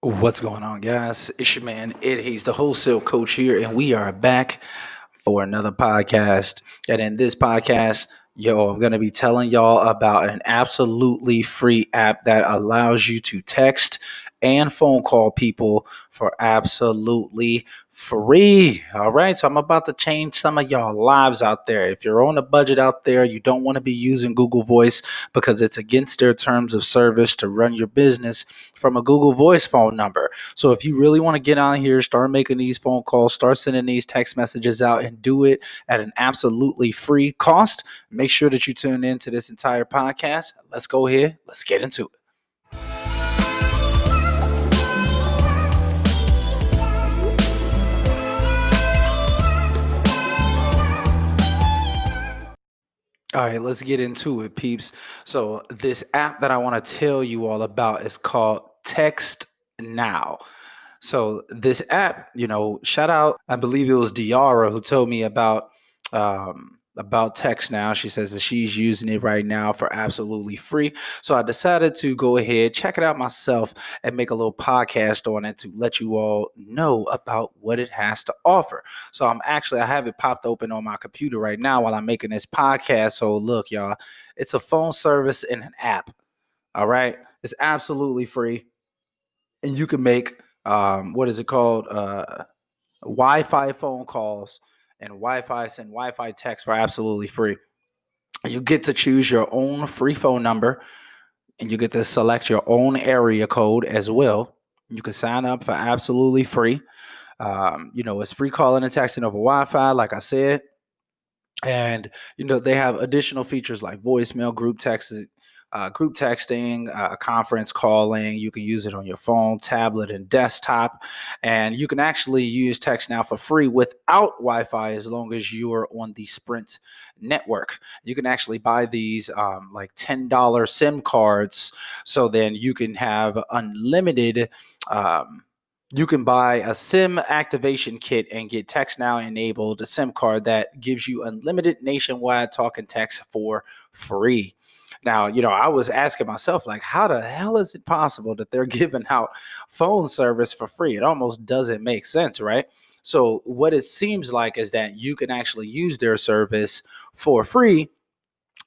What's going on, guys? It's your man, Ed Hayes, the wholesale coach here, and we are back for another podcast. And in this podcast, I'm going to be telling y'all about an absolutely free app that allows you to text and phone call people for absolutely free. All right. So I'm about to change some of y'all lives out there. If you're on a budget out there, you don't want to be using Google Voice because it's against their terms of service to run your business from a Google Voice phone number. So if you really want to get on here, start making these phone calls, start sending these text messages out, and do it at an absolutely free cost, make sure that you tune in to this entire podcast. Let's go ahead. Let's get into it. All right, let's get into it, peeps. So this app that I want to tell you all about is called Text Now. So this app, shout out, I believe it was Diara who told me about Text Now. She says that she's using it right now for absolutely free. So I decided to go ahead, check it out myself, and make a little podcast on it to let you all know about what it has to offer. So I have it popped open on my computer right now while I'm making this podcast. So look, y'all, it's a phone service and an app. All right. It's absolutely free. And you can make what is it called? Wi-Fi phone calls and Wi-Fi text for absolutely free. You get to choose your own free phone number, and you get to select your own area code as well. You can sign up for absolutely free. It's free calling and texting over Wi-Fi, like I said. And they have additional features like voicemail, group texting, conference calling. You can use it on your phone, tablet, and desktop. And you can actually use Text Now for free without Wi-Fi as long as you are on the Sprint network. You can actually buy these like $10 SIM cards, so then you can have unlimited. You can buy a SIM activation kit and get Text Now enabled, a SIM card that gives you unlimited nationwide talk and text for free. Now, I was asking myself, like, how the hell is it possible that they're giving out phone service for free? It almost doesn't make sense, right? So, what it seems like is that you can actually use their service for free.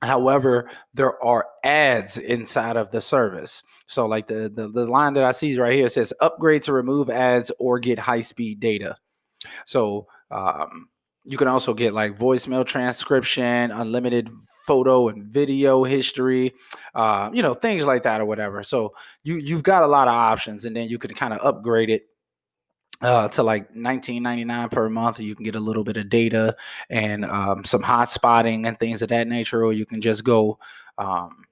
However, there are ads inside of the service. So like the line that I see right here says upgrade to remove ads or get high speed data. So you can also get like voicemail transcription, unlimited photo and video history, things like that or whatever. So you've got a lot of options, and then you can kind of upgrade it to like 19.99 per month. You can get a little bit of data and some hot spotting and things of that nature, or you can just go um,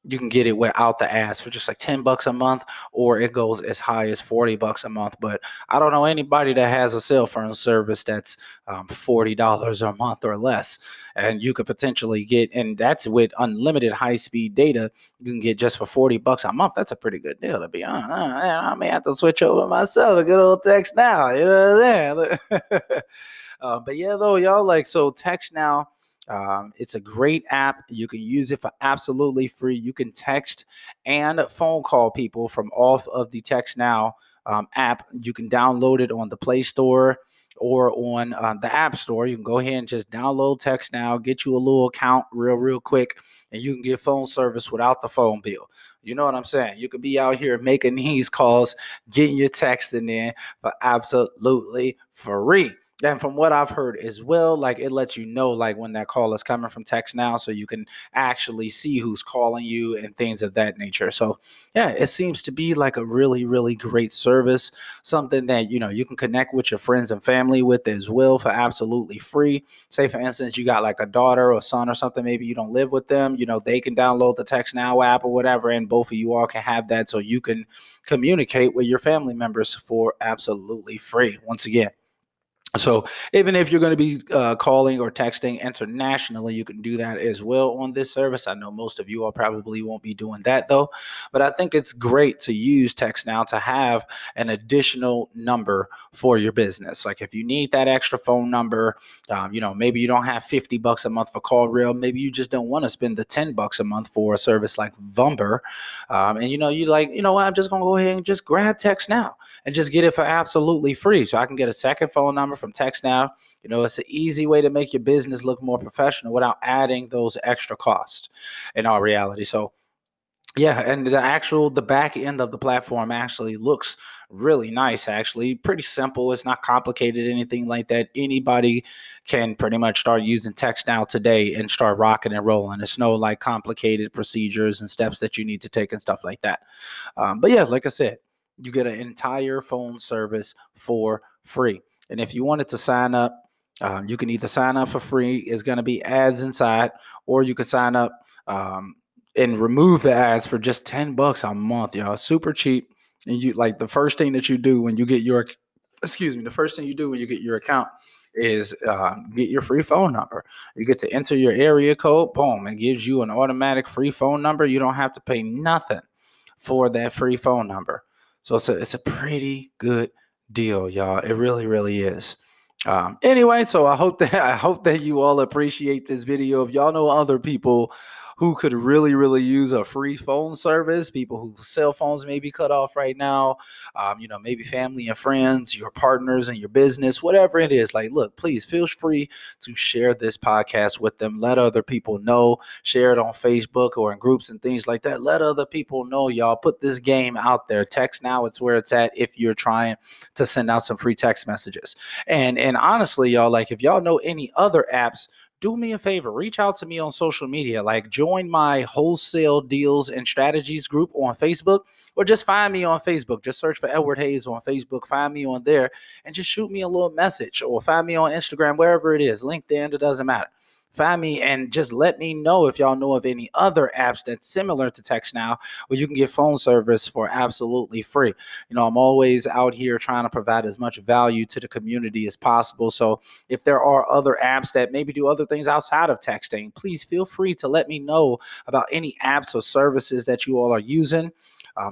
you can get it without the ads for just like $10 a month, or it goes as high as $40 a month. But I don't know anybody that has a cell phone service that's $40 a month or less. And you could potentially get, and that's with unlimited high speed data, you can get just for $40 a month. That's a pretty good deal, to be honest. I may have to switch over myself to good old Text Now. You know what I'm saying? But yeah, though, y'all, like, so Text Now, it's a great app. You can use it for absolutely free. You can text and phone call people from off of the Text Now app. You can download it on the Play Store or on the App Store. You can go ahead and just download Text Now, get you a little account real quick, and you can get phone service without the phone bill. You know what I'm saying? You could be out here making these calls, getting your texting in for absolutely free. And from what I've heard as well, like it lets you know like when that call is coming from Text Now, so you can actually see who's calling you and things of that nature. So yeah, it seems to be like a really great service, something that you can connect with your friends and family with as well for absolutely free. Say for instance, you got like a daughter or son or something, maybe you don't live with them, they can download the Text Now app or whatever, and both of you all can have that, so you can communicate with your family members for absolutely free. Once again, So even if you're going to be calling or texting internationally, you can do that as well on this service. I know most of you all probably won't be doing that though, but I think it's great to use text now to have an additional number for your business. Like if you need that extra phone number, maybe you don't have $50 a month for call real. Maybe you just don't want to spend the $10 a month for a service like Vumber. And you like, you know what, I'm just going to go ahead and just grab text now and just get it for absolutely free. So I can get a second phone number from Text Now. It's an easy way to make your business look more professional without adding those extra costs in all reality. So yeah, and the back end of the platform actually looks really nice, actually. Pretty simple. It's not complicated, anything like that. Anybody can pretty much start using text now today and start rocking and rolling. It's no like complicated procedures and steps that you need to take and stuff like that. But yeah, like I said, you get an entire phone service for free. And if you wanted to sign up, you can either sign up for free, it's going to be ads inside, or you can sign up and remove the ads for just $10 a month, y'all. Super cheap. And you like the first thing that you do when you get your, excuse me, the first thing you do when you get your account is get your free phone number. You get to enter your area code, boom, it gives you an automatic free phone number. You don't have to pay nothing for that free phone number. So it's a pretty good deal, y'all. It really, really is. Anyway, so I hope that you all appreciate this video. If y'all know other people who could really, really use a free phone service, people whose cell phones may be cut off right now, maybe family and friends, your partners in your business, whatever it is, like, look, please feel free to share this podcast with them. Let other people know, share it on Facebook or in groups and things like that. Let other people know, y'all. Put this game out there. Text Now, it's where it's at if you're trying to send out some free text messages. And honestly, y'all, like if y'all know any other apps, do me a favor, reach out to me on social media, like join my Wholesale Deals and Strategies group on Facebook, or just find me on Facebook. Just search for Edward Hayes on Facebook, find me on there, and just shoot me a little message, or find me on Instagram, wherever it is, LinkedIn, it doesn't matter. Find me and just let me know if y'all know of any other apps that's similar to Text Now where you can get phone service for absolutely free. I'm always out here trying to provide as much value to the community as possible. So if there are other apps that maybe do other things outside of texting, please feel free to let me know about any apps or services that you all are using.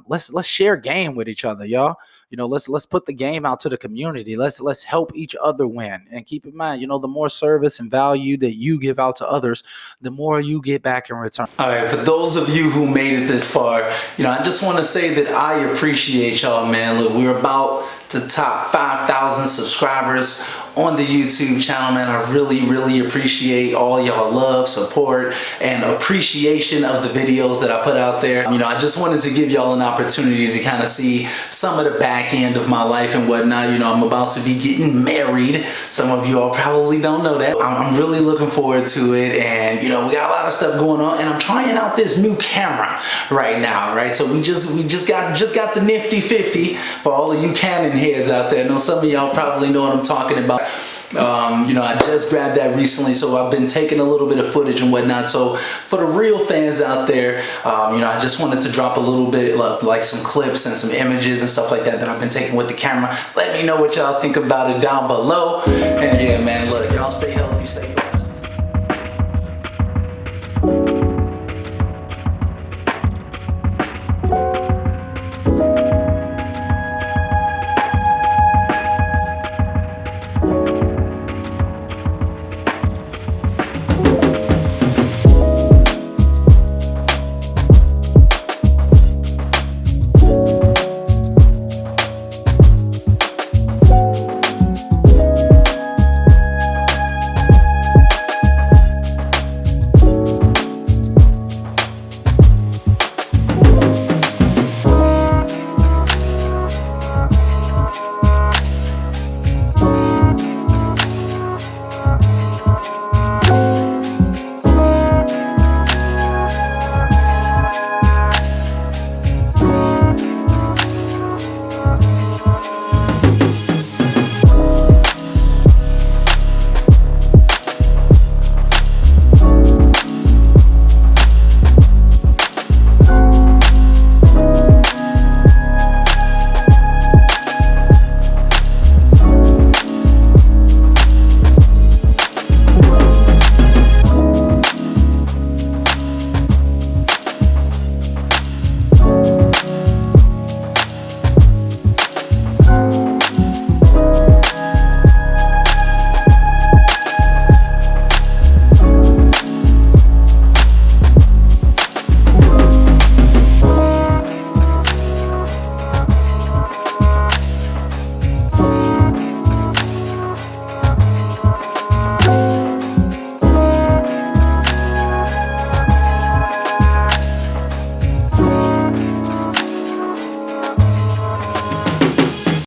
Let's share game with each other, y'all. Let's put the game out to the community. Let's help each other win. And keep in mind, the more service and value that you give out to others, the more you get back in return. All right, for those of you who made it this far, I just want to say that I appreciate y'all, man. Look, we're about to top 5,000 subscribers on the YouTube channel, man. I really, really appreciate all y'all love, support, and appreciation of the videos that I put out there. I just wanted to give y'all an opportunity to kind of see some of the back end of my life and whatnot. I'm about to be getting married. Some of you all probably don't know that. I'm really looking forward to it, and we got a lot of stuff going on, and I'm trying out this new camera right now, right? So we just got the nifty 50 for all of you Canon heads out there. I know some of y'all probably know what I'm talking about. I just grabbed that recently, so I've been taking a little bit of footage and whatnot. So for the real fans out there, I just wanted to drop a little bit of like some clips and some images and stuff like that I've been taking with the camera. Let me know what y'all think about it down below. And yeah, man, look, y'all stay healthy, stay blessed.